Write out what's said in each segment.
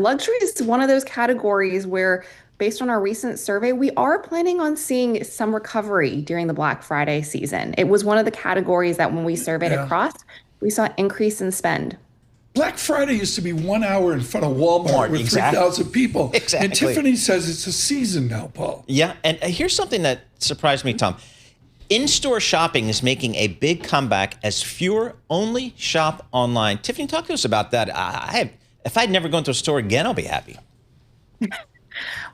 Luxury is one of those categories where, based on our recent survey, we are planning on seeing some recovery during the Black Friday season. It was one of the categories that when we surveyed Yeah. across, we saw increase in spend. Black Friday used to be 1 hour in front of Walmart with Exactly. 3,000 people. Exactly. And Tiffany says it's a season now, Paul. Yeah, and here's something that surprised me, Tom. In-store shopping is making a big comeback as fewer only shop online. Tiffany, talk to us about that. If I'd never gone to a store again, I'll be happy.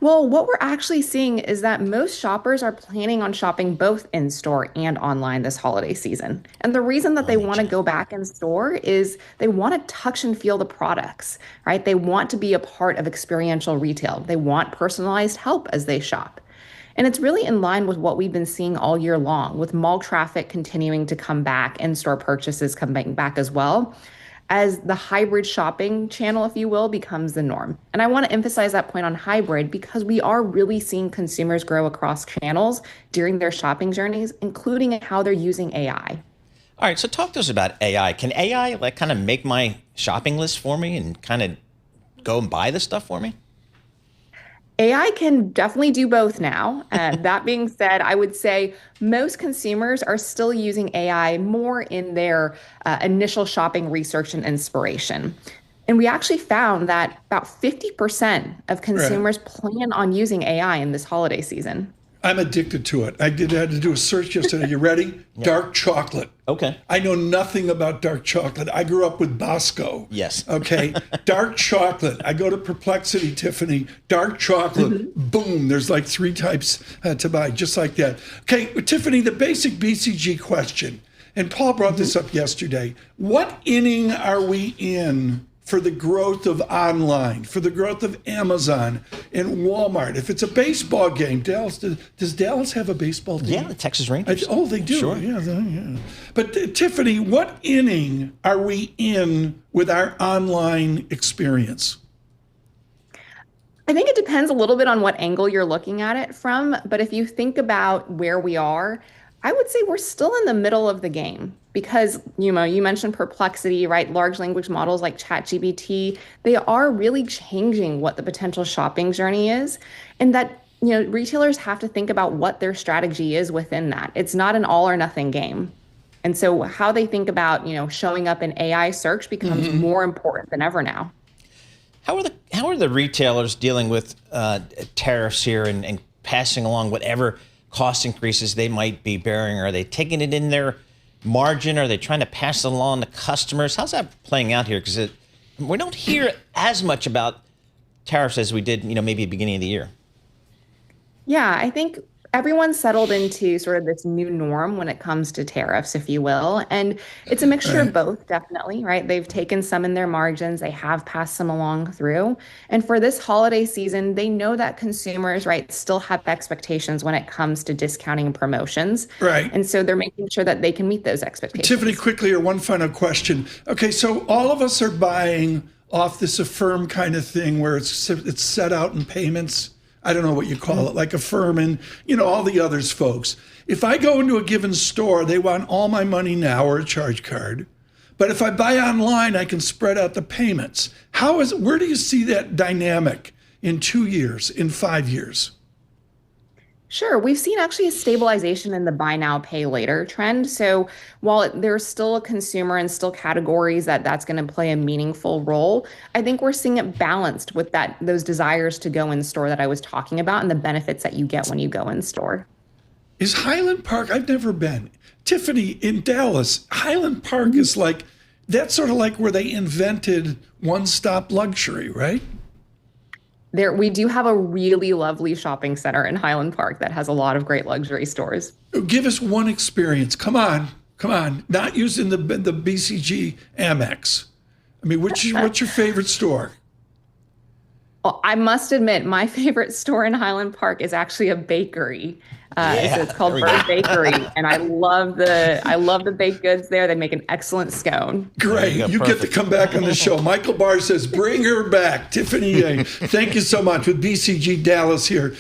Well, what we're actually seeing is that most shoppers are planning on shopping both in store and online this holiday season. And the reason that they want to go back in store is they want to touch and feel the products, right? They want to be a part of experiential retail. They want personalized help as they shop. And it's really in line with what we've been seeing all year long, with mall traffic continuing to come back, in-store purchases coming back as well, as the hybrid shopping channel, if you will, becomes the norm. And I want to emphasize that point on hybrid because we are really seeing consumers grow across channels during their shopping journeys, including in how they're using AI. All right, so talk to us about AI. Can AI like kind of make my shopping list for me and kind of go and buy the stuff for me? AI can definitely do both now. That being said, I would say most consumers are still using AI more in their initial shopping research and inspiration. And we actually found that about 50% of Right. consumers plan on using AI in this holiday season. I'm addicted to it. Had to do a search yesterday. You ready? Dark chocolate. Okay. I know nothing about dark chocolate. I grew up with Bosco. Yes. Okay. Dark chocolate. I go to Perplexity, Tiffany. Dark chocolate. Boom. There's like 3 types to buy, just like that. Okay, Tiffany, the basic BCG question, and Paul brought this up yesterday. What inning are we in for the growth of online, for the growth of Amazon and Walmart? If it's a baseball game, does Dallas have a baseball team? Yeah, the Texas Rangers. Oh, they do. Sure. Yeah, yeah. But Tiffany, what inning are we in with our online experience? I think it depends a little bit on what angle you're looking at it from. But if you think about where we are, I would say we're still in the middle of the game because, you mentioned Perplexity, right? Large language models like ChatGPT, they are really changing what the potential shopping journey is. And that, retailers have to think about what their strategy is within that. It's not an all or nothing game. And so how they think about, showing up in AI search becomes more important than ever now. How are the retailers dealing with tariffs here and passing along whatever cost increases they might be bearing? Are they taking it in their margin? Are they trying to pass it along to customers? How's that playing out here? Because we don't hear as much about tariffs as we did, maybe at the beginning of the year. Yeah, I think everyone's settled into sort of this new norm when it comes to tariffs, if you will. And it's a mixture of both, definitely, right? They've taken some in their margins, they have passed some along through. And for this holiday season, they know that consumers, right, still have expectations when it comes to discounting and promotions. Right. And so they're making sure that they can meet those expectations. Tiffany, quickly, or one final question. Okay, so all of us are buying off this Affirm kind of thing where it's set out in payments. I don't know what you call it, like Affirm and, all the others, folks. If I go into a given store, they want all my money now or a charge card. But if I buy online, I can spread out the payments. Where do you see that dynamic in 2 years, in 5 years? Sure. We've seen actually a stabilization in the buy now, pay later trend. So while there's still a consumer and still categories that's going to play a meaningful role, I think we're seeing it balanced with those desires to go in store that I was talking about and the benefits that you get when you go in store. Is Highland Park, I've never been. Tiffany, in Dallas, Highland Park is that's sort of like where they invented one-stop luxury, right? We do have a really lovely shopping center in Highland Park that has a lot of great luxury stores. Give us one experience. Come on. Not using the BCG Amex. I mean, what's your favorite store? Well, I must admit, my favorite store in Highland Park is actually a bakery. So it's called Bird Bakery, and I love the baked goods there. They make an excellent scone. Great. You get to come back on the show. Michael Barr says, bring her back. Tiffany Yeh, thank you so much with BCG Dallas here.